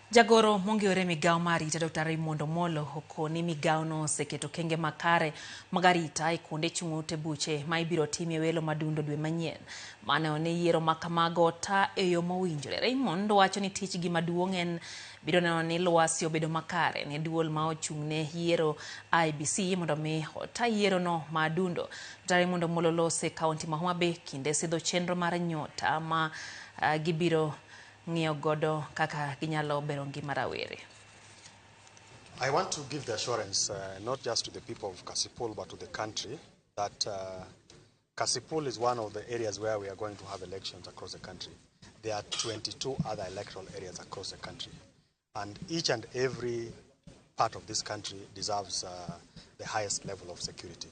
Jagoro mongiore migao mar arita Dr. Raymond Omollo hoko ni migao no oseketo kenge makare mag arita e kuonde chung'o ute buche ma ibiro timie welo madundo dwe manyien. Mane one yiero ma kamago ta e yo mowinjore. Raymond wacho ni tich gi maduong' en biro neno ni lwasi obedo makare ne duol ma ochung'ne yiero IEBC mondo mi ta yiero no madundo. Dr. Raymond Omollo lose kaunti ma Homa Bay kinde sidho chenro mar nyota ma gibiro ng'iyo godo kaka ginyalo bero ngima rawere. I want to give the assurance, not just to the people of Kasipul, but to the country, that Kasipul is one of the areas where we are going to have elections across the country. There are 22 other electoral areas across the country. And each and every part of this country deserves the highest level of security.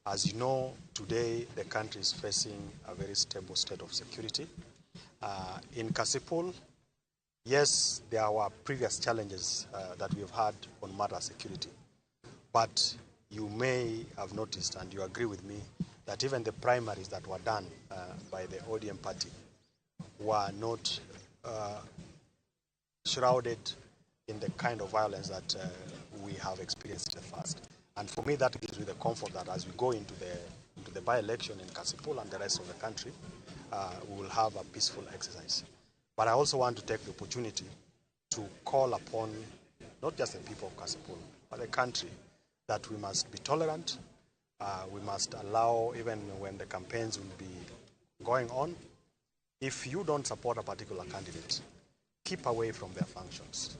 As you know, today the country is facing a very stable state of security. In Kasipul, yes, there were previous challenges that we've had on matter security. But you may have noticed, and you agree with me, that even the primaries that were done by the ODM party were not shrouded in the kind of violence that we have experienced in the past. And for me, that gives me the comfort that as we go into the by-election in Kasipul and the rest of the country, we will have a peaceful exercise. But I also want to take the opportunity to call upon not just the people of Kasipul, but the country, that we must be tolerant. We must allow, even when the campaigns will be going on, if you don't support a particular candidate, keep away from their functions.